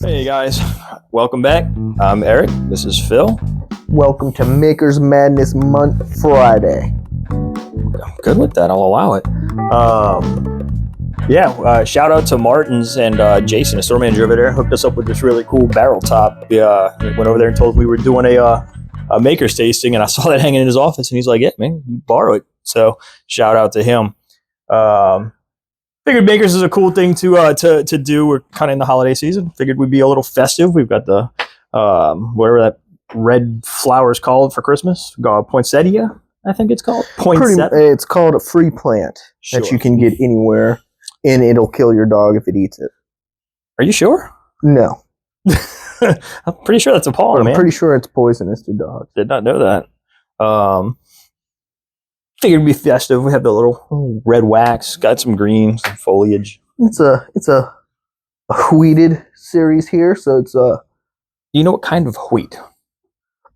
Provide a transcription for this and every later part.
Hey guys, welcome back. I'm Eric. This is Phil. Welcome to Maker's Madness Month Friday. I'm good with that. I'll allow it. Shout out to Martins and Jason, a store manager over there, hooked us up with this really cool barrel top. We went over there and told us we were doing a Maker's tasting, and I saw that hanging in his office, and he's like, "Yeah, man, borrow it." So shout out to him. Figured Makers is a cool thing to do. We're kind of in the holiday season. Figured we'd be a little festive. We've got the whatever that red flower's called for Christmas. Poinsettia, I think it's called. It's called a free plant that you can get anywhere, and it'll kill your dog if it eats it. Are you sure? No. I'm pretty sure that's a pollen, man. I'm pretty sure it's poisonous to dogs. Did not know that. Figured it'd be festive. We have the little red wax, got some green, some foliage. It's a wheated series here, so it's You know what kind of wheat?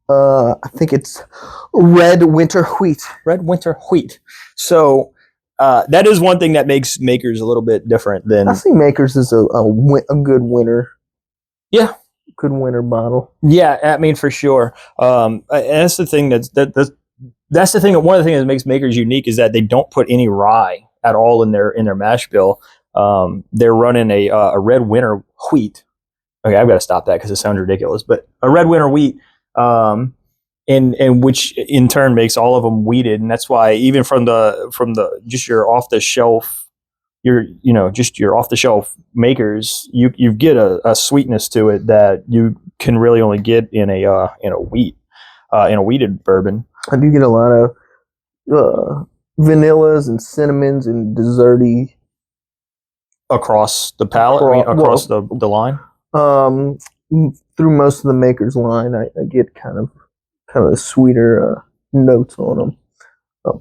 I think it's red winter wheat. Red winter wheat. So that is one thing that makes Makers a little bit different than. I think Makers is a good winter. Yeah. Good winter bottle. Yeah, I mean for sure. And that's the thing that's the thing. One of the things that makes Makers unique is that they don't put any rye at all in their mash bill. They're running a red winter wheat. Okay, I've got to stop that because it sounds ridiculous. But a red winter wheat, and which in turn makes all of them wheated, and that's why even from the just your off the shelf, your off the shelf Makers, you get a sweetness to it that you can really only get in a wheated bourbon. I do get a lot of vanillas and cinnamons and desserty across the palate, the line. Through most of the Makers line, I get kind of the sweeter notes on them.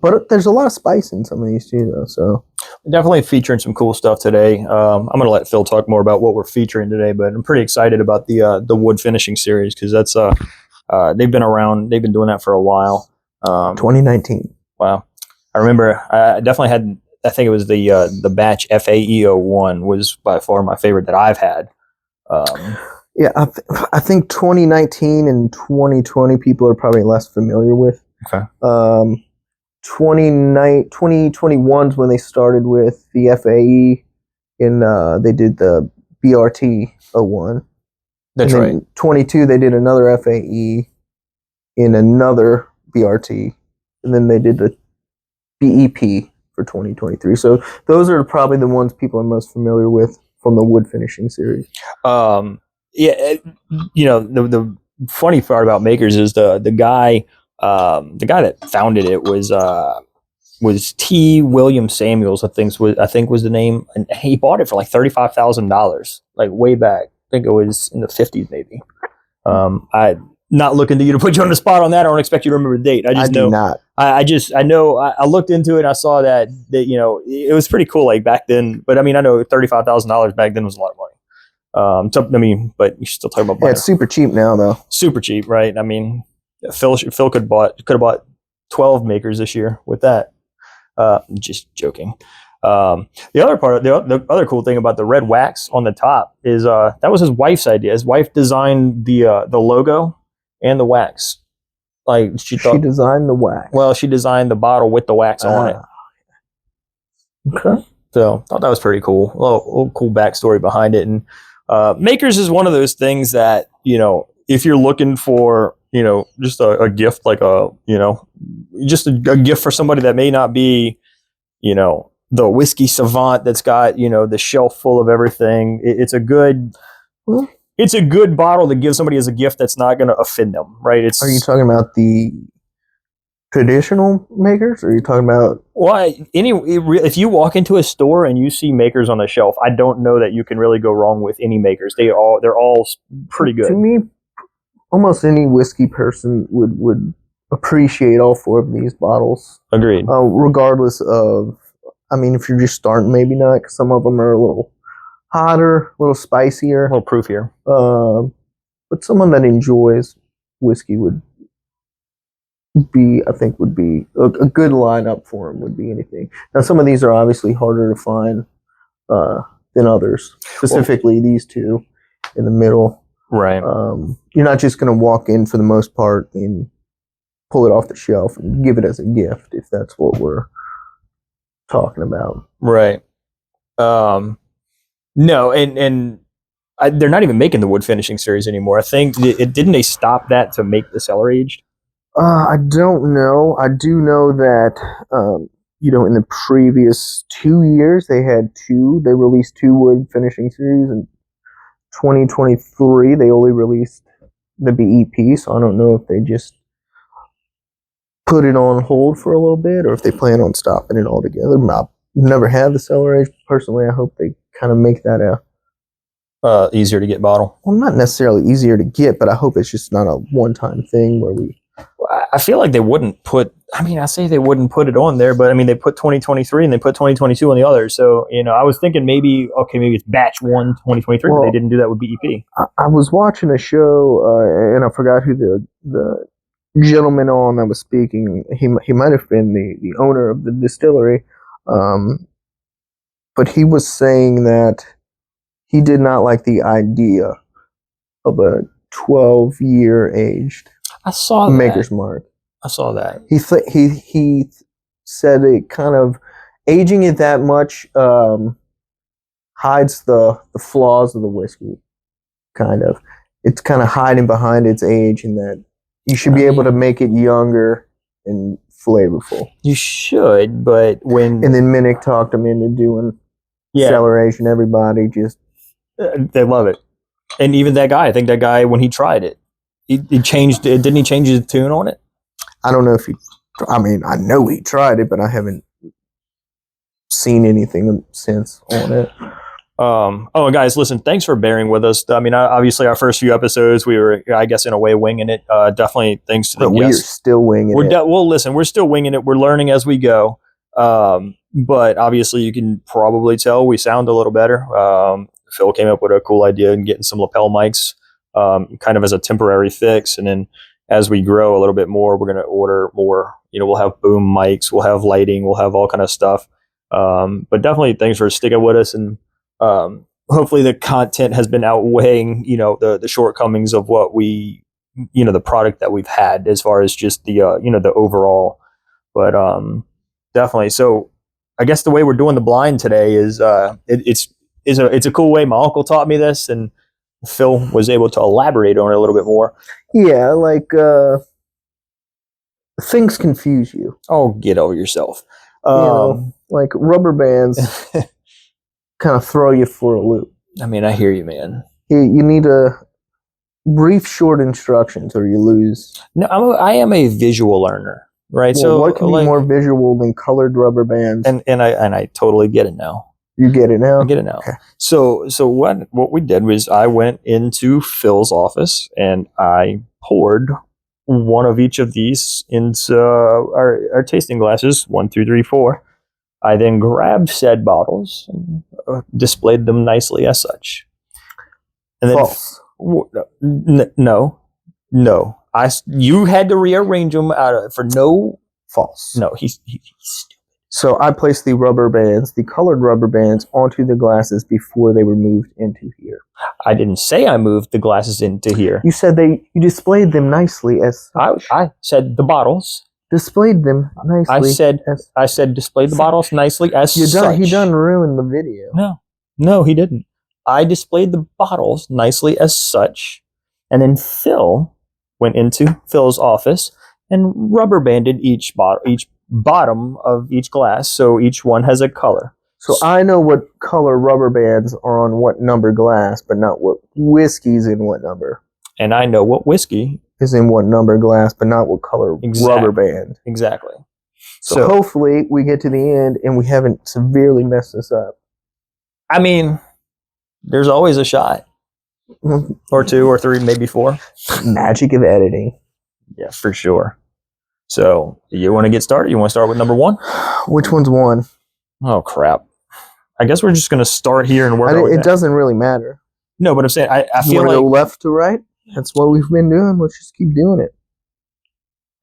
But there's a lot of spice in some of these too, though. So definitely featuring some cool stuff today. I'm going to let Phil talk more about what we're featuring today, but I'm pretty excited about the wood finishing series because that's they've been around. They've been doing that for a while. 2019. Wow. I remember I definitely had, I think it was the batch FAE01 was by far my favorite that I've had. Yeah, I think 2019 and 2020 people are probably less familiar with. Okay. 2021 is when they started with the FAE, and they did the BRT 01. That's and right. 22 they did another FAE in another BRT, and then they did the BEP for 2023. So those are probably the ones people are most familiar with from the wood finishing series. The funny part about Makers is the guy that founded it was T. William Samuels, I think was the name, and he bought it for like $35,000, like way back. I think it was in the 50s maybe. I'm not looking to you to put you on the spot on that. I don't expect you to remember the date. I do not. I know. I looked into it and I saw that it was pretty cool like back then. But I mean, I know $35,000 back then was a lot of money. But you're still talking about buying. Yeah, it's super cheap now though. Super cheap, right? I mean, Phil could have bought 12 Makers this year with that. Just joking. The other cool thing about the red wax on the top is that was his wife's idea. His wife designed the logo and the wax. Like she designed the wax. Well, she designed the bottle with the wax on it. Okay. So I thought that was pretty cool. A little cool backstory behind it. And Makers is one of those things that if you're looking for just a gift, like just a gift for somebody that may not be the whiskey savant that's got the shelf full of everything. It's a good bottle to give somebody as a gift that's not going to offend them, right? Are you talking about the traditional Makers, or are you talking about? Well, if you walk into a store and you see Makers on the shelf, I don't know that you can really go wrong with any Makers. They're all pretty good. To me, almost any whiskey person would appreciate all four of these bottles. Agreed. Regardless of. I mean, if you're just starting, maybe not, because some of them are a little hotter, a little spicier. A little proofier. But someone that enjoys whiskey would be a good lineup for them, would be anything. Now, some of these are obviously harder to find than others, specifically these two. in the middle. Right. You're not just going to walk in for the most part and pull it off the shelf and give it as a gift if that's what we're talking about. Right. No, and they're not even making the wood finishing series anymore. I think didn't they stop that to make the cellar aged? I don't know. I do know that in the previous 2 years they released 2 wood finishing series. In 2023 they only released the BEP, so I don't know if they just put it on hold for a little bit or if they plan on stopping it altogether. I've never had the cellar age. Personally, I hope they kind of make that easier to get bottle. Well, not necessarily easier to get, but I hope it's just not a one-time thing where we... I feel like they wouldn't put... I mean, I say they wouldn't put it on there, but I mean, they put 2023 and they put 2022 on the other. So, I was thinking maybe it's batch 1 2023, but they didn't do that with BEP. I was watching a show, and I forgot who the gentleman on that was speaking. He might have been the owner of the distillery, but he was saying that he did not like the idea of a 12-year aged Maker's Mark. I saw that. He said it kind of aging it that much hides the flaws of the whiskey. Kind of, it's kind of hiding behind its age, and that you should be able to make it younger and flavorful. You should, but and then Minnick talked him into doing celebration. Everybody just they love it, and even that guy. I think that guy when he tried it, he changed it. Didn't he change his tune on it? I don't know if he. I mean, I know he tried it, but I haven't seen anything since on it. Guys, listen, thanks for bearing with us. I mean, obviously our first few episodes, we were, I guess, in a way winging it. Definitely thanks to the guests. We're still winging it. Well, listen, we're still winging it. We're learning as we go. But obviously you can probably tell we sound a little better. Phil came up with a cool idea in getting some lapel mics, kind of as a temporary fix. And then as we grow a little bit more, we're going to order more, we'll have boom mics, we'll have lighting, we'll have all kind of stuff. But definitely thanks for sticking with us, and hopefully the content has been outweighing, the shortcomings of what we, the product that we've had as far as just the, the overall, but definitely. So I guess the way we're doing the blind today is it's a cool way. My uncle taught me this, and Phil was able to elaborate on it a little bit more. Yeah, like things confuse you. Oh, get over yourself. Like rubber bands kind of throw you for a loop. I mean, I hear you, man. You need a brief, short instructions, or you lose. No, I am a visual learner, right? Well, so what can be more visual than colored rubber bands? And I totally get it now. You get it now? I get it now. Okay. So what we did was I went into Phil's office and I poured one of each of these into our tasting glasses, 1, 2, 3, 4. I then grabbed said bottles and displayed them nicely as such. And then false. No. You had to rearrange them for no false. No, he's stupid. So I placed the colored rubber bands onto the glasses before they were moved into here. I didn't say I moved the glasses into here. You said you displayed them nicely as such. I said the bottles. Displayed them nicely. I said displayed the bottles nicely as such. He done ruined the video. No, he didn't. I displayed the bottles nicely as such, and then Phil went into Phil's office and rubber banded each bottom of each glass, so each one has a color. So I know what color rubber bands are on what number glass, but not what whiskey's in what number. And I know what whiskey is in what number glass, but not what color rubber band. Exactly. So hopefully we get to the end and we haven't severely messed this up. I mean, there's always a shot. Or 2 or 3, maybe 4. Magic of editing. Yeah, for sure. So you want to get started? You want to start with number 1? Which one's 1? Oh, crap. I guess we're just going to start here and work our way It doesn't really matter. No, but I'm saying, I feel like... go left to right? That's what we've been doing. Let's just keep doing it.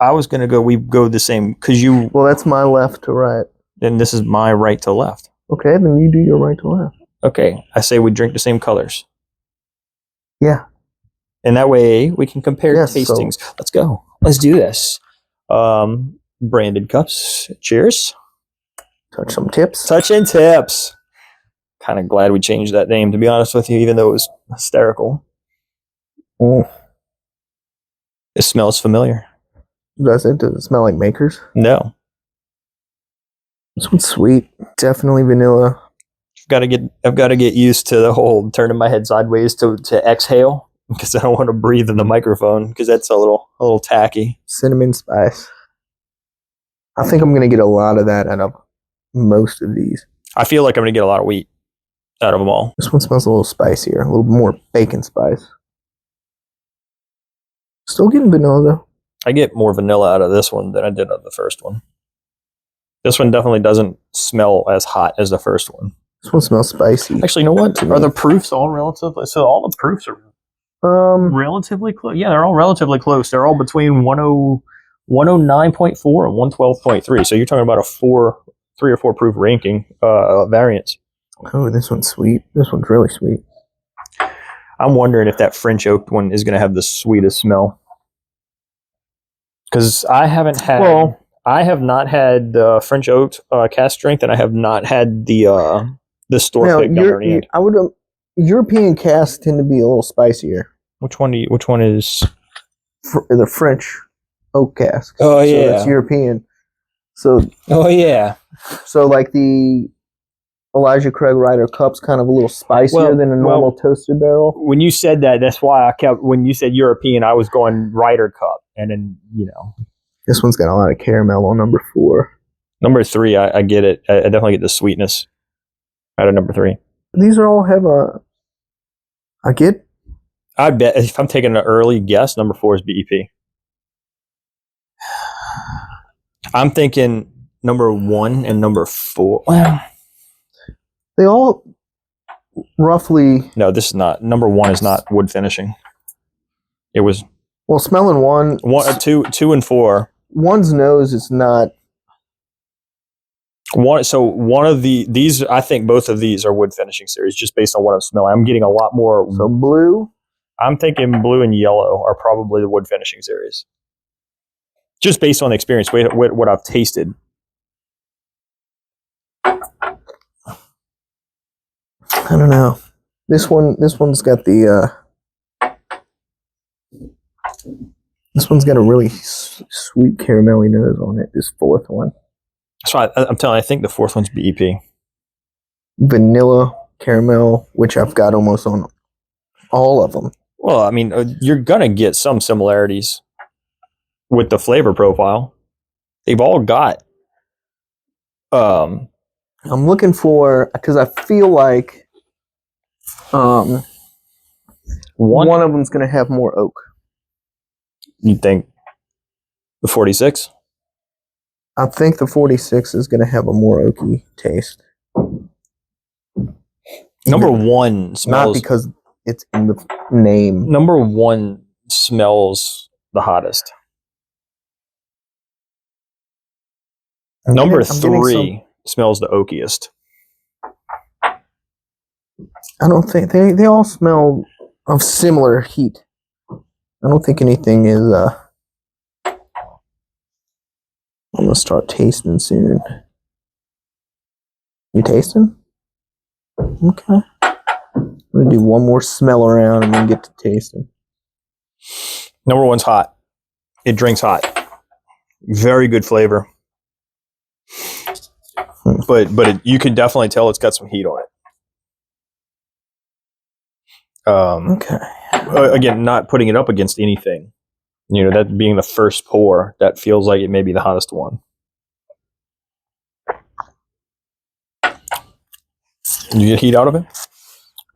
I was going to we go the same, because you... Well, that's my left to right. Then this is my right to left. Okay, then you do your right to left. Okay, I say we drink the same colors. Yeah. And that way we can compare Yes, tastings. Let's go. Let's do this. Branded cups. Cheers. Touch some tips. Touch and tips. Kind of glad we changed that name, to be honest with you, even though it was hysterical. Mm. It smells familiar. Does it? Does it smell like Makers? No. This one's sweet. Definitely vanilla. I've got to get used to the whole turning my head sideways to exhale, because I don't want to breathe in the microphone, because that's a little tacky. Cinnamon spice. I think I'm gonna get a lot of that out of most of these. I feel like I'm going to get a lot of wheat out of them all. This one smells a little spicier, a little more bacon spice. Still getting vanilla though. I get more vanilla out of this one than I did out of the first one. This one definitely doesn't smell as hot as the first one. This one smells spicy. Actually, you know what? Are the proofs all relatively? So all the proofs are relatively close. Yeah, they're all relatively close. They're all between 109.4 and 112.3. So you're talking about a 3 or 4 proof ranking variance. Oh, this one's sweet. This one's really sweet. I'm wondering if that French oak one is going to have the sweetest smell. Because I have not had French oak cask strength, and I have not had the store pick underneath. I would European casks tend to be a little spicier. Which one is the French oak cask? Oh yeah, so that's European. So So like the Elijah Craig Ryder Cup's kind of a little spicier than a normal toasted barrel. When you said that, that's why when you said European, I was going Ryder Cup, and then this one's got a lot of caramel on number 4. Number 3, I get it. I definitely get the sweetness out of number 3. These are all have I bet if I'm taking an early guess, number 4 is BEP. I'm thinking number 1 and number 4. Well, they all roughly. No, this is not. Number 1 is not wood finishing. It was. Well, smelling one, 2 and 4. One's nose is not. One of these, I think both of these are wood finishing series, just based on what I'm smelling. I'm getting a lot more. So blue. I'm thinking blue and yellow are probably the wood finishing series, just based on the experience, what I've tasted. I don't know. This one's got the. This one's got a really sweet caramelly nose on it. This 4th one. So I'm telling you, I think the 4th one's BEP. Vanilla caramel, which I've got almost on all of them. Well, I mean, you're gonna get some similarities with the flavor profile. They've all got. I'm looking for, because I feel like one of them's going to have more oak. You think the 46? I think the 46 is going to have a more oaky taste. Number 1 smells. Not because it's in the name. Number 1 smells the hottest. Number 3 smells the oakiest. I don't think they all smell of similar heat. I don't think anything is. I'm gonna start tasting soon. You tasting? Okay. I'm gonna do one more smell around and then get to tasting. Number 1's hot. It drinks hot. Very good flavor. But you can definitely tell it's got some heat on it. Okay. Again, not putting it up against anything. That being the first pour, that feels like it may be the hottest one. You get heat out of it?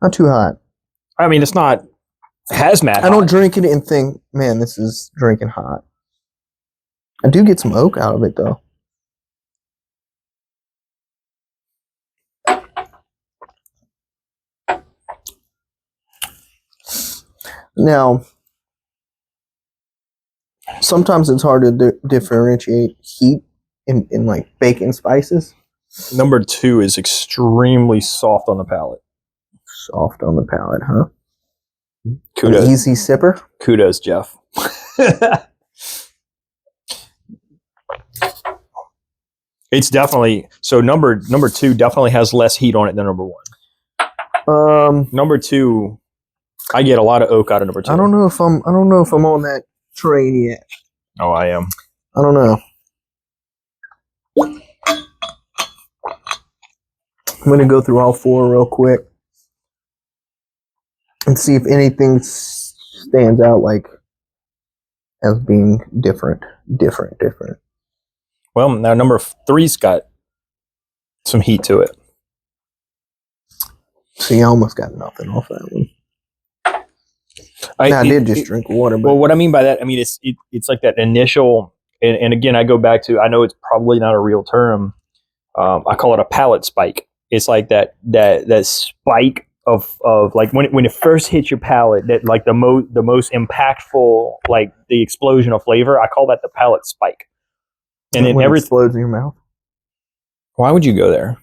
Not too hot. I mean, it's not hazmat. I don't drink it and think, man, this is drinking hot. I do get some oak out of it, though. Now, sometimes it's hard to differentiate heat in like bacon spices. Number 2 is extremely soft on the palate. Soft on the palate, huh? Kudos, easy sipper. kudos, Jeff. It's definitely so. Number two definitely has less heat on it than number one. Number two, I get a lot of oak out of number two. I don't know if I'm on that train yet. Oh, I am. I don't know. I'm going to go through all four real quick and see if anything stands out like as being different. Well, now number three's got some heat to it. See, I almost got nothing off that one. I did just drink water. But well, what I mean by that, I mean it's like that initial, and again, I go back to, I know it's probably not a real term. I call it a palate spike. It's like that spike of like when it first hits your palate, that like the most impactful, like the explosion of flavor. I call that the palate spike. And it explodes in your mouth. Why would you go there?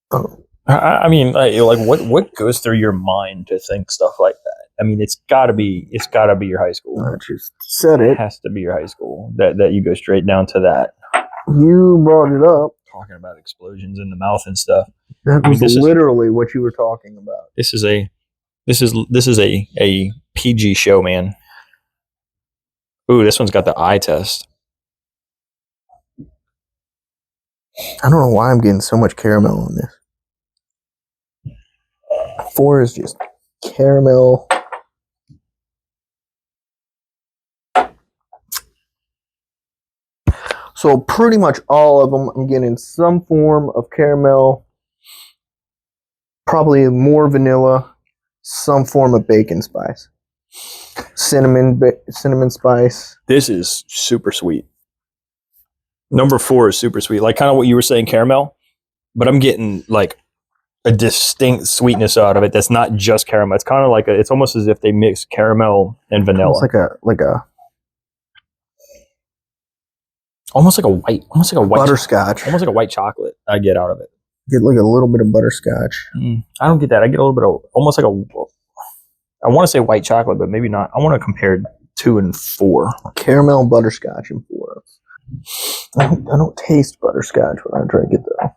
Oh. I mean, like what goes through your mind to think stuff like that? I mean, it's gotta be your high school. I just said it. It has to be your high school that you go straight down to that. You brought it up. Talking about explosions in the mouth and stuff. That was literally what you were talking about. This is a PG show, man. Ooh, this one's got the eye test. I don't know why I'm getting so much caramel on this. 4 is just caramel. So pretty much all of them, I'm getting some form of caramel, probably more vanilla, some form of bacon spice, cinnamon spice. This is super sweet. Number 4 is super sweet, like kind of what you were saying, caramel, but I'm getting like a distinct sweetness out of it. That's not just caramel. It's kind of like it's almost as if they mix caramel and vanilla. Almost like a white butterscotch. Almost like a white chocolate. I get out of it. Get like a little bit of butterscotch. I don't get that. I get a little bit of almost like I want to say white chocolate, but maybe not. I want to compare 2 and 4. Caramel, butterscotch, and 4. I don't taste butterscotch when I drink it though.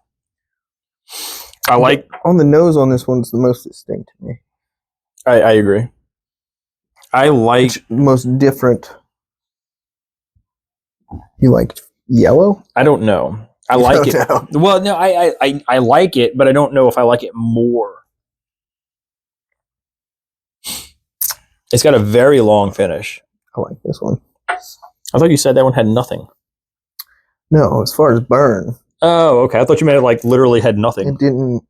I like on the nose on this one's the most distinct to me. I agree. I like the most different. You like yellow? I don't know. I like it. Know. Well, no, I like it, but I don't know if I like it more. It's got a very long finish. I like this one. I thought you said that one had nothing. No, as far as burn. Oh, okay. I thought you meant it like literally had nothing. It didn't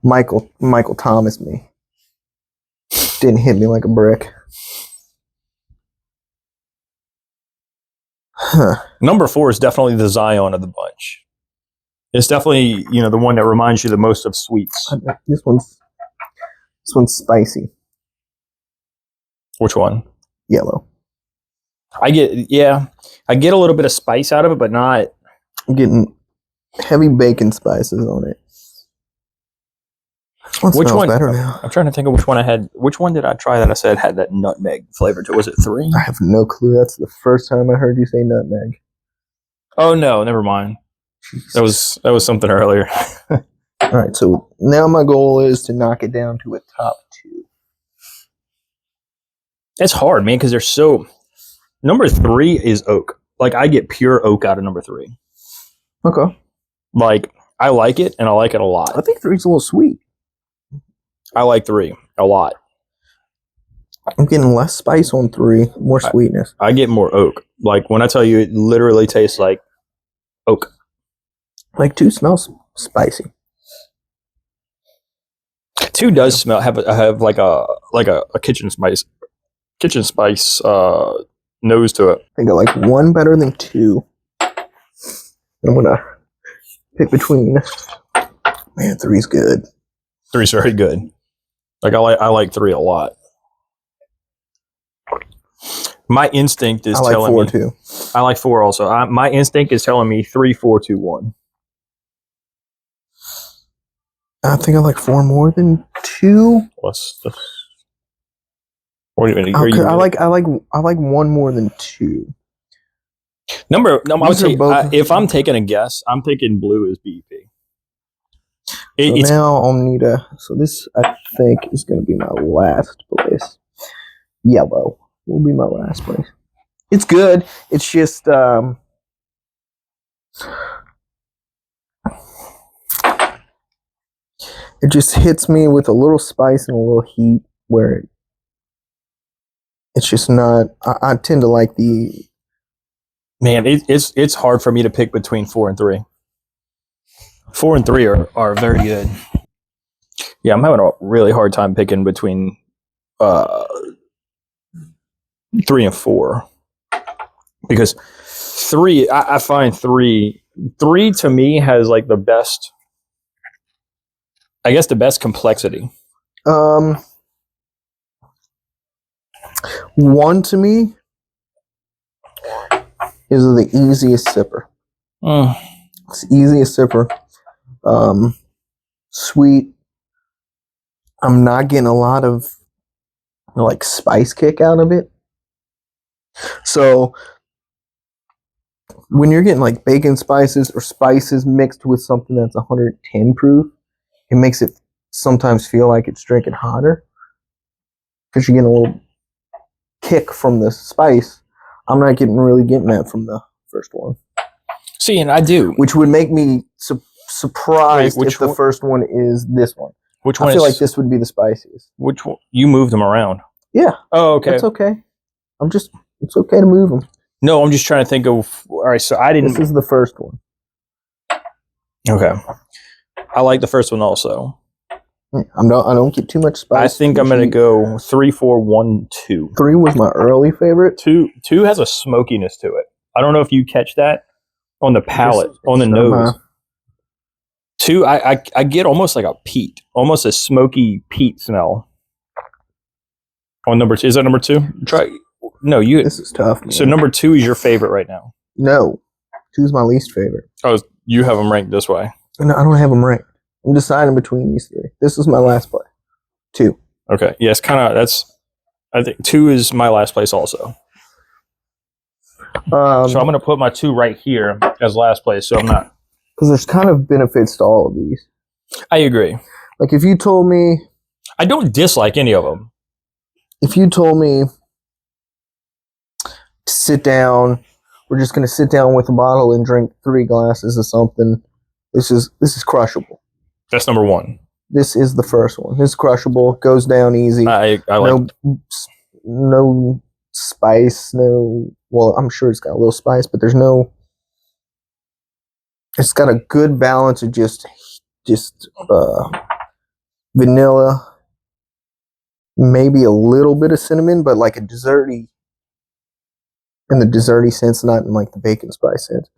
Michael Thomas me. Didn't hit me like a brick. Huh. Number 4 is definitely the Zion of the bunch. It's definitely, the one that reminds you the most of sweets. This one's spicy. Which one? Yellow. I get a little bit of spice out of it, but not. I'm getting heavy bacon spices on it. Which one? Better now? I'm trying to think of which one I had. Which one did I try that I said had that nutmeg flavor to it? Was it 3? I have no clue. That's the first time I heard you say nutmeg. Oh no, never mind. Jesus. That was something earlier. All right, so now my goal is to knock it down to a top 2. It's hard, man, because they're so. Number 3 is oak. Like I get pure oak out of number 3. Okay. Like I like it, and I like it a lot. I think 3's a little sweet. I like 3 a lot. I'm getting less spice on 3, more sweetness. I get more oak. Like when I tell you, it literally tastes like oak. Like 2 smells spicy. 2 does smell have like a kitchen spice nose to it. I think I like 1 better than 2. I'm gonna pick between. Man, 3's good. 3's very good. Like I like 3 a lot. My instinct is telling me. I like 4 too. I like 4 also. My instinct is telling me 3, 4, 2, 1. I think I like 4 more than 2. Let's what do you mean? Okay, I like 1 more than 2. No, I would say both- if I'm taking a guess, I'm thinking blue is BEP. So now I'll need so this I think is going to be my last place. Yellow will be my last place. It's good. It's just it just hits me with a little spice and a little heat where it's just not. I tend to like the. Man, it's hard for me to pick between 4 and 3. 4 and 3 are very good. Yeah, I'm having a really hard time picking between 3 and 4 because 3 I find 3 to me has like the best, I guess, the best complexity. 1 to me is the easiest sipper. It's the easiest sipper. Sweet. I'm not getting a lot of like spice kick out of it. So when you're getting like bacon spices or spices mixed with something that's 110 proof, it makes it sometimes feel like it's drinking hotter because you're getting a little kick from the spice. I'm not really getting that from the first one. See, and I do, which would make me surprised if the first one is this one. Which one? I feel like this would be the spiciest. Which one? You moved them around. Yeah. Oh, okay. That's okay. It's okay to move them. No, I'm just trying to think of. All right, so I didn't. This is the first one. Okay. I like the first one also. I don't get too much spice. I think I'm gonna go 3, 4, 1, 2. 3 was my early favorite. 2 has a smokiness to it. I don't know if you catch that on the palate, on the nose. 2, I get almost like a peat, almost a smoky peat smell. On number 2, is that number 2? Try. No, you. This is tough. Man. So number 2 is your favorite right now. No, 2 is my least favorite. Oh, you have them ranked this way. No, I don't have them ranked. I'm deciding between these 3. This is my last play. 2. Okay. Yes, kind of. I think 2 is my last place also. So I'm going to put my 2 right here as last place. So I'm not. Because there's kind of benefits to all of these. I agree. Like if you told me. I don't dislike any of them. If you told me to sit down, we're just going to sit down with a bottle and drink 3 glasses of something. This is crushable. That's number 1. This is the first one. This is crushable. Goes down easy. I like no spice. No. Well, I'm sure it's got a little spice, but there's no. It's got a good balance of just vanilla, maybe a little bit of cinnamon, but like a desserty, in the desserty sense, not in like the bacon spice sense.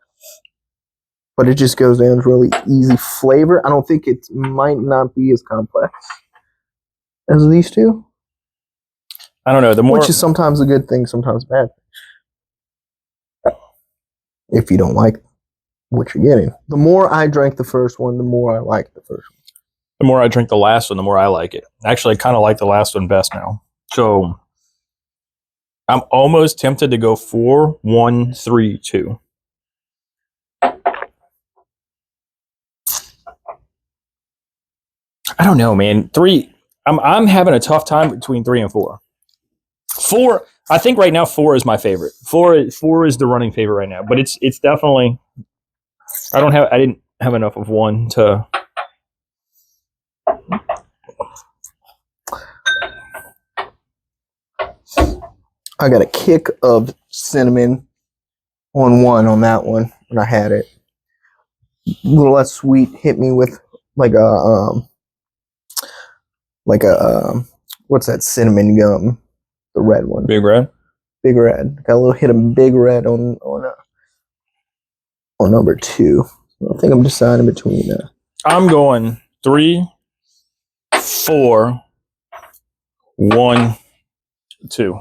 But it just goes down really easy flavor. I don't think it might not be as complex as these 2. I don't know. Which is sometimes a good thing, sometimes bad. If you don't like what you're getting. The more I drank the first one, the more I liked the first one. The more I drink the last one, the more I like it. Actually, I kind of like the last one best now. So I'm almost tempted to go 4, 1, 3, 2. I don't know, man. 3. I'm having a tough time between 3 and 4. 4. I think right now 4 is my favorite. 4 is the running favorite right now. But it's definitely. I didn't have enough of 1 to. I got a kick of cinnamon on 1 on that one when I had it. A little less sweet, hit me with like a what's that cinnamon gum? The red one. Big Red. Big Red. Got a little hit of Big Red on number 2. I think I'm deciding between. I'm going 3, 4, 1, 2.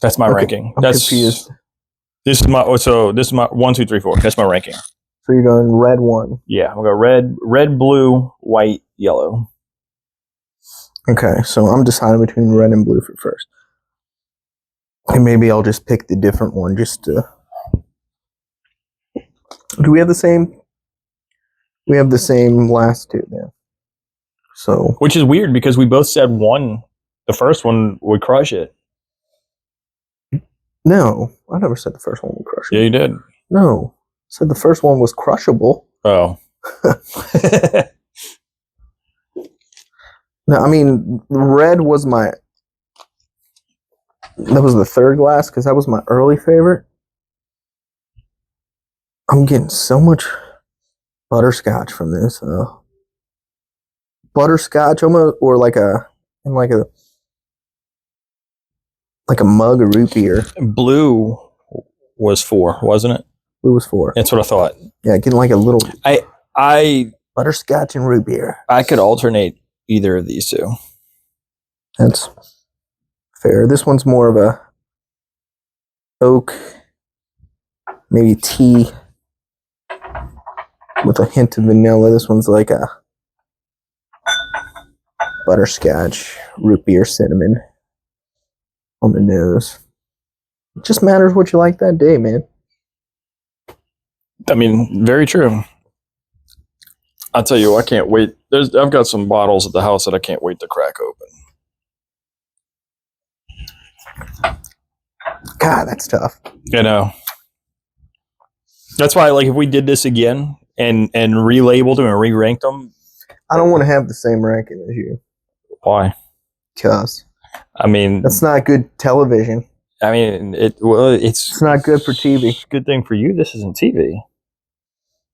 That's my ranking. I'm confused. This is my 1, 2, 3, 4. That's my ranking. So you're going red 1. Yeah, we'll go red, blue, white, yellow. Okay, so I'm deciding between red and blue for first. And maybe I'll just pick the different one just to... Do we have the same? We have the same last two then. So... Which is weird because we both said one. The first one would crush it. No, I never said the first one would crush it. Yeah, you did. No, I said the first one was crushable. Oh. No, I mean, red was my... That was the third glass because that was my early favorite. I'm getting so much butterscotch from this. Butterscotch almost, or like a mug of root beer. Blue was 4, wasn't it? Blue was 4. That's what I thought. Yeah, getting like a little I butterscotch and root beer. I could alternate either of these two. That's fair. This one's more of a oak, maybe tea with a hint of vanilla. This one's like a butterscotch, root beer, cinnamon on the nose. It just matters what you like that day, man. I mean, very true. I'll tell you, I can't wait. I've got some bottles at the house that I can't wait to crack open. God, that's tough. You know. That's why, like, if we did this again and relabeled them and re-ranked them. I don't want to have the same ranking as you. Why? Because. I mean. That's not good television. I mean, it's not good for TV. Good thing for you, this isn't TV.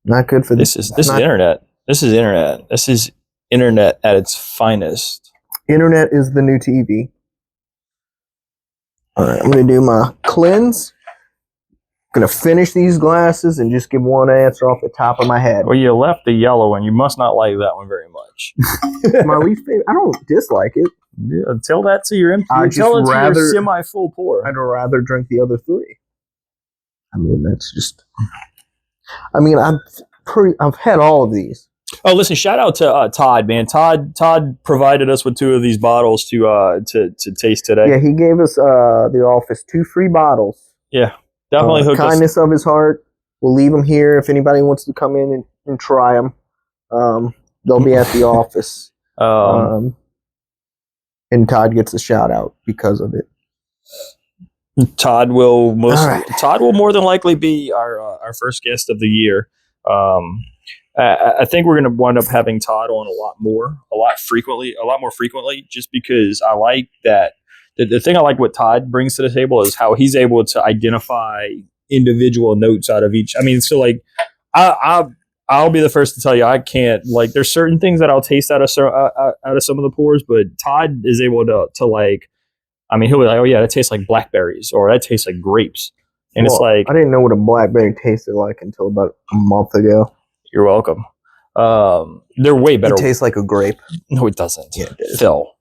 Not good for this is internet. This is internet. This is internet at its finest. Internet is the new TV. All right, I'm going to do my cleanse. Going to finish these glasses and just give one answer off the top of my head. Well, you left the yellow one. You must not like that one very much. My least favorite. I don't dislike it. Yeah, tell that to your empty. Tell it to your semi-full pour. I'd rather drink the other 3. I mean, that's just. I mean, I've had all of these. Oh, listen! Shout out to Todd, man. Todd provided us with 2 of these bottles to taste today. Yeah, he gave us the office 2 free bottles. Yeah, definitely hooked kindness of his heart. We'll leave them here if anybody wants to come in and try them. They'll be at the office. And Todd gets a shout out because of it. Todd will more than likely be our first guest of the year. I think we're going to wind up having Todd on a lot more frequently, just because I like that. The thing I like what Todd brings to the table is how he's able to identify individual notes out of each. I mean, so like I'll be the first to tell you I can't, like, there's certain things that I'll taste out of some of the pours, but Todd is able to like, I mean, he'll be like, oh yeah, that tastes like blackberries, or that tastes like grapes. And it's like, I didn't know what a blackberry tasted like until about a month ago. You're welcome. They're way better. It tastes like a grape. No, it doesn't. Yeah, it does. Phil.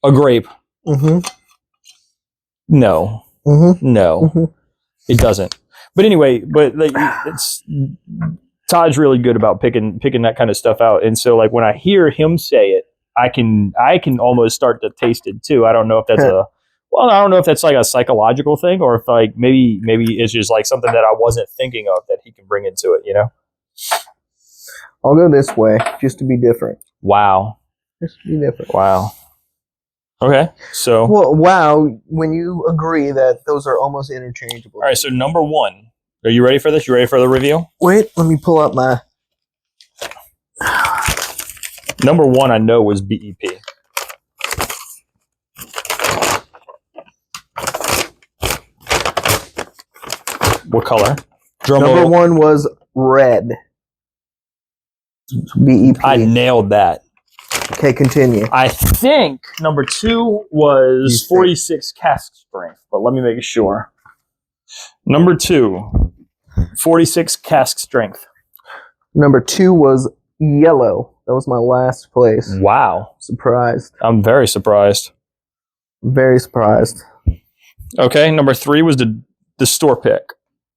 A grape. Mm-hmm. No. Mm-hmm. No. Mm-hmm. It doesn't. But anyway, like, Todd's really good about picking that kind of stuff out. And so like when I hear him say it, I can almost start to taste it too. I don't know if that's I don't know if that's like a psychological thing, or if like maybe it's just like something that I wasn't thinking of that he can bring into it, you know? I'll go this way just to be different. Wow. Just to be different. Wow. Okay. So wow, when you agree that those are almost interchangeable. All right, so number 1. Are you ready for this? You ready for the review? Wait, let me pull up my... Number 1 I know was BEP. What color? Number 1 was red. BEP. I nailed that. Okay, continue. I think number 2 was 46 cask strength, but let me make sure. Number 2, 46 cask strength. Number 2 was yellow. That was my last place. Wow. Surprised. I'm very surprised. Very surprised. Okay, number 3 was the store pick.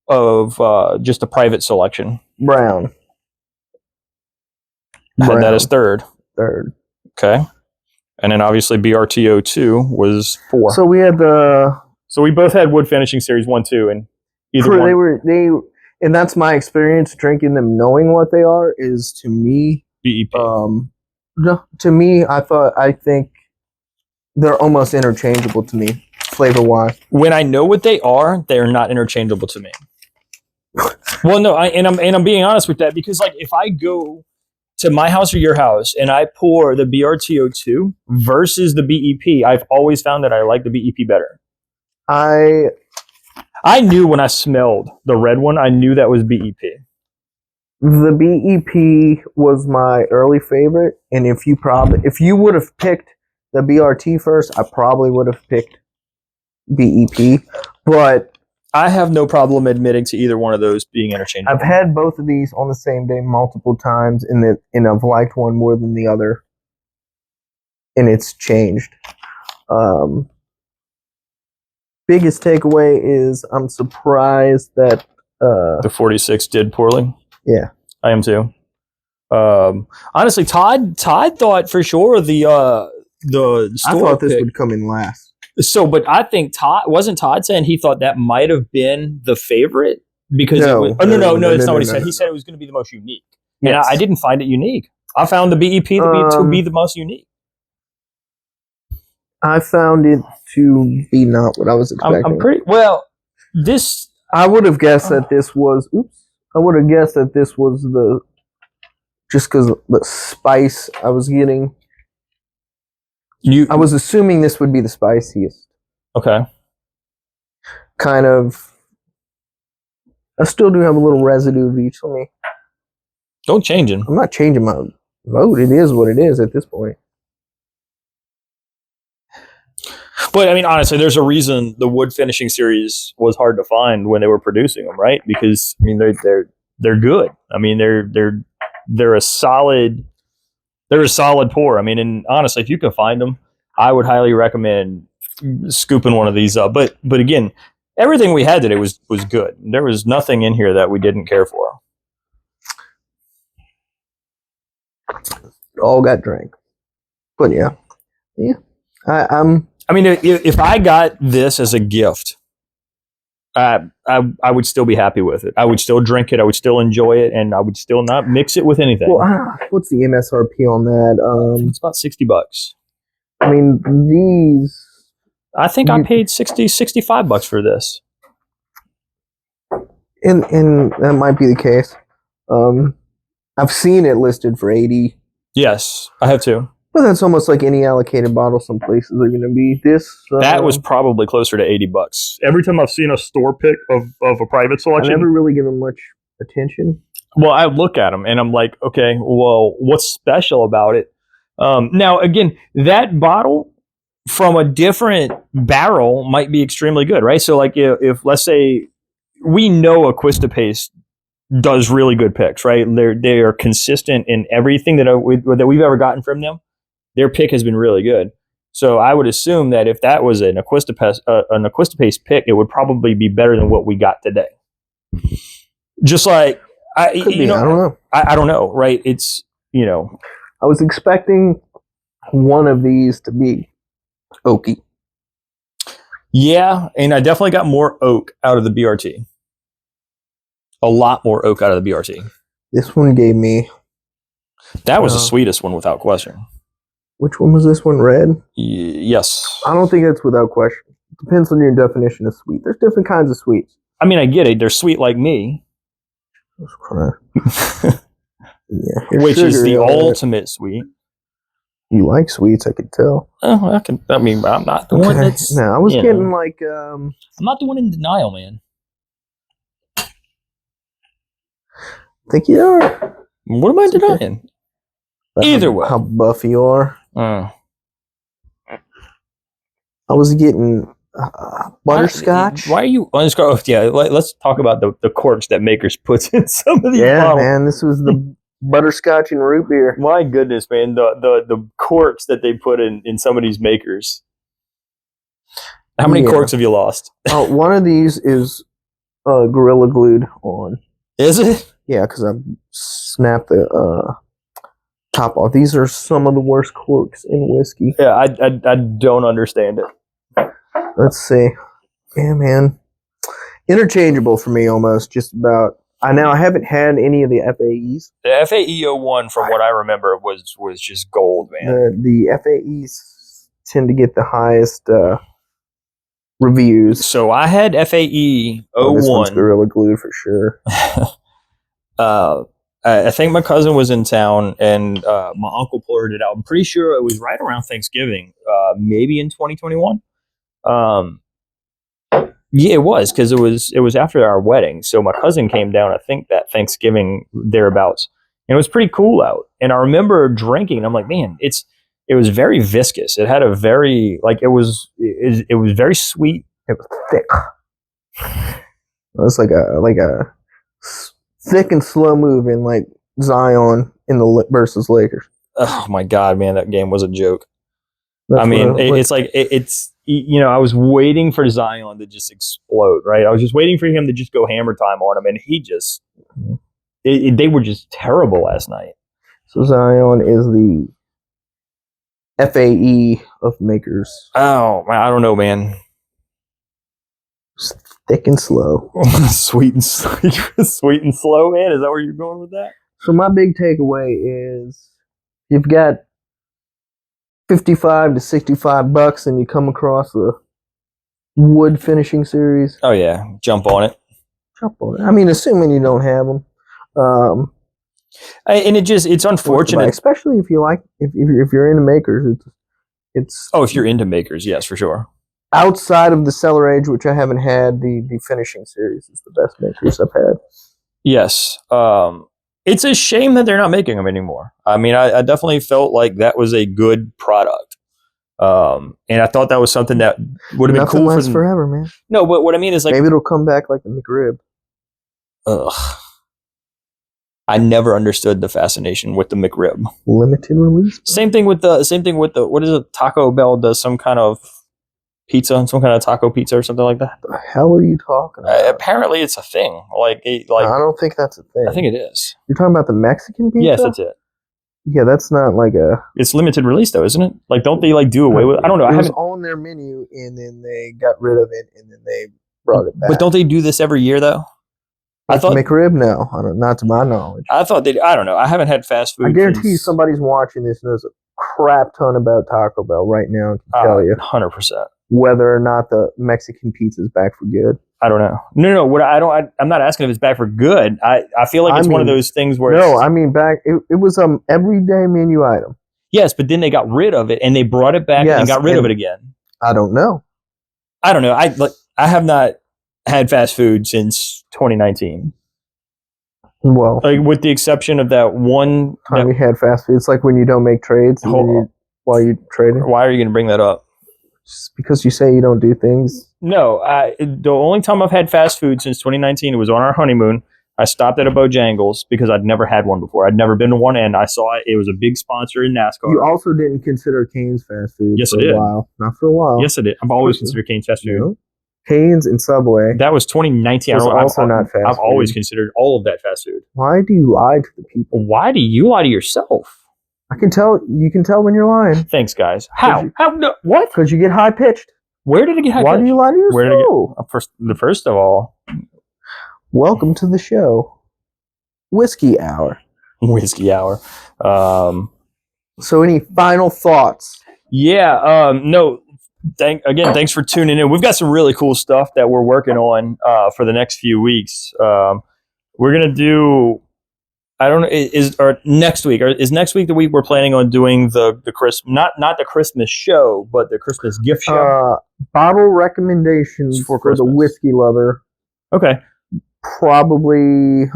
of just a private selection. Brown. I had that as third. Third. Okay. And then obviously BRTO2 was 4. So we had So we both had wood finishing series 1, 2, and either one. And that's my experience drinking them, knowing what they are, is to me BEP. No, to me, I think they're almost interchangeable to me, flavor wise. When I know what they are, they're not interchangeable to me. Well, no, I'm being honest with that, because like if I go to my house or your house and I pour the BRTO2 versus the BEP, I've always found that I like the BEP better. I knew when I smelled the red one, I knew that was BEP. The BEP was my early favorite, and if you would have picked the BRT first, I probably would have picked BEP. But I have no problem admitting to either one of those being interchangeable. I've had both of these on the same day multiple times, and I've liked one more than the other, and it's changed. Biggest takeaway is I'm surprised that the 46 did poorly. Yeah, I am too. Honestly, Todd thought for sure the store I thought this pick would come in last. So, but I think Todd saying he thought that might have been the favorite because No, it was, that's not what he said. He said it was going to be the most unique, and Yes. I didn't find it unique. I found the BEP to be the most unique. I found it to be not what I was expecting. I'm pretty well. This I would have guessed that this was. I would have guessed that this was just because the spice I was getting. I was assuming this would be the spiciest. Okay. Kind of. I still do have a little residue of each. Let me. Don't change it. I'm not changing my vote. It is what it is at this point. But I mean, honestly, there's a reason the wood finishing series was hard to find when they were producing them, right? Because I mean, they're good. I mean, they're a solid pour. I mean, and honestly, if you can find them, I would highly recommend scooping one of these up. But again, everything we had today was good. There was nothing in here that we didn't care for. All got drank. But yeah. I mean, if I got this as a gift, I would still be happy with it. I would still drink it. I would still enjoy it, and I would still not mix it with anything. Well, what's the MSRP on that? It's about $60. I mean, these. I think I paid $65 for this. And that might be the case. I've seen it listed for 80. Yes, I have too. But that's almost like any allocated bottle. Some places are going to be this. That was probably closer to $80. Every time I've seen a store pick of a private selection, I've never really given much attention. Well, I look at them and I'm like, okay, well, what's special about it? Now, again, that bottle from a different barrel might be extremely good, right? So, like, if let's say we know Acquista Paste does really good picks, right? They are consistent in everything that we've ever gotten from them. Their pick has been really good. So I would assume that if that was an Acquista Paste pick, it would probably be better than what we got today. Just like I don't know. I don't know, right? It's I was expecting one of these to be oaky. Yeah, and I definitely got more oak out of the BRT. A lot more oak out of the BRT. This one gave me. That was the sweetest one without question. Which one was this one? Red? Yes. I don't think that's without question. It depends on your definition of sweet. There's different kinds of sweets. I mean, I get it. They're sweet like me. Yeah, which is the ultimate sweet. You like sweets, I could tell. Oh, I mean, I'm not the one that's. No, I was getting like. I'm not the one in denial, man. I think you are. What am I denying? Either way. How buff you are. I was getting butterscotch. Why are you? Yeah, let's talk about the corks that Makers puts in some of these bottles. Man, this was the butterscotch and root beer. My goodness, man, the corks that they put in some of these Makers. How many corks have you lost? One of these is Gorilla Glued on. Is it? Yeah, because I snapped the top off. These are some of the worst corks in whiskey. Yeah, I don't understand it. Let's see. Yeah, man. Interchangeable for me almost, just about. I haven't had any of the FAEs. The FAE 01, from what I remember, was just gold, man. The FAEs tend to get the highest reviews. So I had FAE 01. This one's Gorilla Glue for sure. I think my cousin was in town, and my uncle poured it out. I'm pretty sure it was right around Thanksgiving, maybe in 2021. Yeah, it was, because it was after our wedding. So my cousin came down, I think that Thanksgiving thereabouts, and it was pretty cool out. And I remember drinking, and I'm like, man, it was very viscous. It had a very it was very sweet. It was thick. It was like a thick and slow moving, like Zion in the versus Lakers. Oh my God, man, that game was a joke. It's I was waiting for Zion to just explode, right? I was just waiting for him to just go hammer time on him, and he just they were just terrible last night. So Zion is the FAE of makers. Oh, I don't know, man. Thick and slow. Sweet and slow, man. Is that where you're going with that? So my big takeaway is you've got $55 to $65 and you come across a wood finishing series. Oh yeah, jump on it. I mean, assuming you don't have them. And it's unfortunate, especially if you like if you're into makers. It's if you're into makers, yes, for sure. Outside of the Cellar Age, which I haven't had, the finishing series is the best makers I've had. Yes. It's a shame that they're not making them anymore. I mean, I definitely felt like that was a good product. And I thought that was something that would have been cool for forever, man. No, but what I mean is maybe it'll come back like the McRib. Ugh. I never understood the fascination with the McRib. Limited release. Same thing with the what is it? Taco Bell does some kind of pizza, some kind of taco pizza or something like that. The hell are you talking about? Apparently, it's a thing. I don't think that's a thing. I think it is. You're talking about the Mexican pizza? Yes, that's it. Yeah, that's not like a. It's limited release though, isn't it? Don't they do away with? I don't know. It was on their menu, and then they got rid of it, and then they brought it back. But don't they do this every year though? I thought McRib. No, not to my knowledge. I thought they. I don't know. I haven't had fast food. I guarantee you, somebody's watching this knows a crap ton about Taco Bell right now and can tell you 100% whether or not the Mexican pizza is back for good. I don't know. No. What I'm not asking if it's back for good. I feel like it's one of those things where back. It was everyday menu item. Yes, but then they got rid of it and they brought it back and got rid of it again. I don't know. I have not had fast food since 2019. Well, with the exception of that one time you had fast food. It's like when you don't make trades while you're trading. Why are you going to bring that up? Just because you say you don't do things. No, the only time I've had fast food since 2019, it was on our honeymoon. I stopped at a Bojangles because I'd never had one before. I'd never been to one, and I saw it. It was a big sponsor in NASCAR. You also didn't consider Cane's fast food. Yes, for I did. A while. Not for a while. Yes, I did. I've always considered Cane's fast food. No. Cane's and Subway. That was 2019. Not fast. I've always considered all of that fast food. Why do you lie to the people? Why do you lie to yourself? I can tell. You can tell when you're lying. Thanks, guys. How? How? No, what? Because you get high pitched. Where did it get high pitched? Why do you lie to yourself? Where did it get? First of all, welcome to the show, Whiskey Hour. Whiskey Hour. So, any final thoughts? Yeah. No. Thanks for tuning in. We've got some really cool stuff that we're working on for the next few weeks. We're gonna do. I don't know. Is next week the week we're planning on doing the Christmas not the Christmas show, but the Christmas gift show. Bottle recommendations for the whiskey lover. Okay. Probably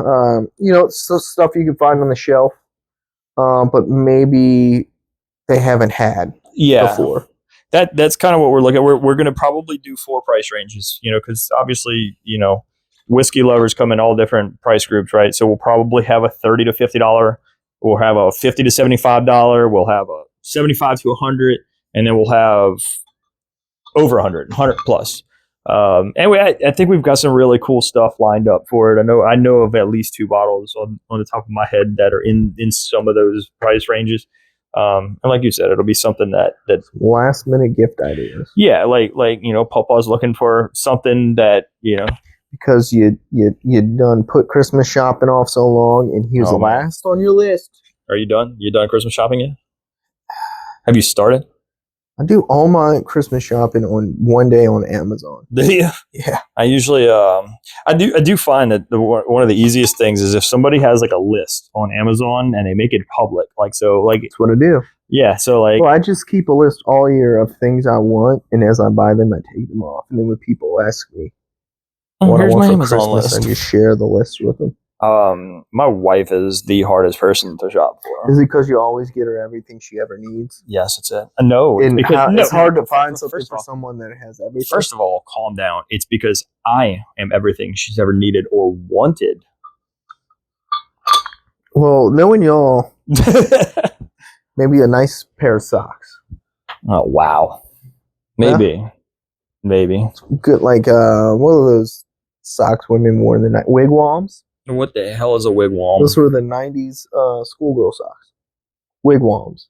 stuff you can find on the shelf, but maybe they haven't had before. That's kind of what we're looking at. We're going to probably do 4 price ranges, because obviously, whiskey lovers come in all different price groups, right? So we'll probably have a $30 to $50. We'll have a $50 to $75. We'll have a $75 to $100, and then we'll have over $100 plus. Anyway, I think we've got some really cool stuff lined up for it. I know of at least 2 bottles on the top of my head that are in some of those price ranges. And like you said, it'll be something that Last minute gift ideas. yeah, like Papa's looking for something that Because you done put Christmas shopping off so long, and he was Oh, man. last on your list. Are you done? You done Christmas shopping yet? Have you started? I do all my Christmas shopping on one day on Amazon. Do you? Yeah. I usually I do find that one of the easiest things is if somebody has like a list on Amazon and they make it public, That's what I do. yeah, so like Well, I just keep a list all year of things I want, and as I buy them, I take them off. And then when people ask me what I here's want my for Amazon Christmas, list. I just share the list with them. My wife is the hardest person to shop for. Is it because you always get her everything she ever needs? Yes, it's it. No, And because it's hard to find something first for of all, someone that has everything. First of all, calm down. It's because I am everything she's ever needed or wanted. Well, knowing y'all, maybe a nice pair of socks. Oh wow, maybe. Good, like what are those socks women wore in the night? Wigwams. What the hell is a wigwam? Those were the '90s schoolgirl socks. Wigwams.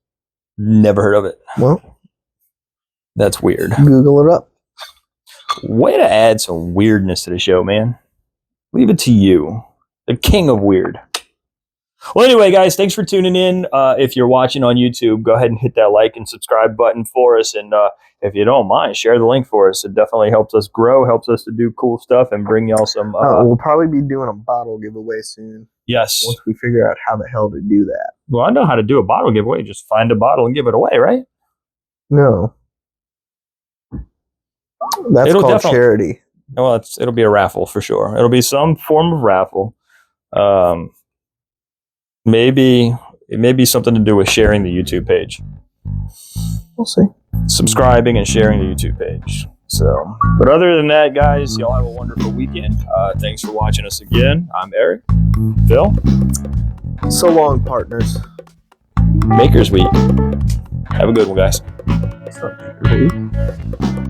Never heard of it. Well, That's weird. Google it up. Way to add some weirdness to the show, man. Leave it to you, the king of weird. Well, anyway, guys, thanks for tuning in. If you're watching on YouTube, go ahead and hit that like and subscribe button for us. And if you don't mind, share the link for us. It definitely helps us grow, helps us to do cool stuff, and bring y'all some. We'll probably be doing a bottle giveaway soon. Yes. Once we figure out how the hell to do that. Well, I know how to do a bottle giveaway. Just find a bottle and give it away, right? No. That's It'll called definitely- charity. Well, it'll be a raffle for sure. It'll be some form of raffle. Maybe it may be something to do with sharing the YouTube page. We'll see. Subscribing and sharing the YouTube page. So, but other than that, guys, y'all have a wonderful weekend. Thanks for watching us again. I'm Eric. Phil. So long, partners. Makers Week. Have a good one, guys. It's not Maker's Week.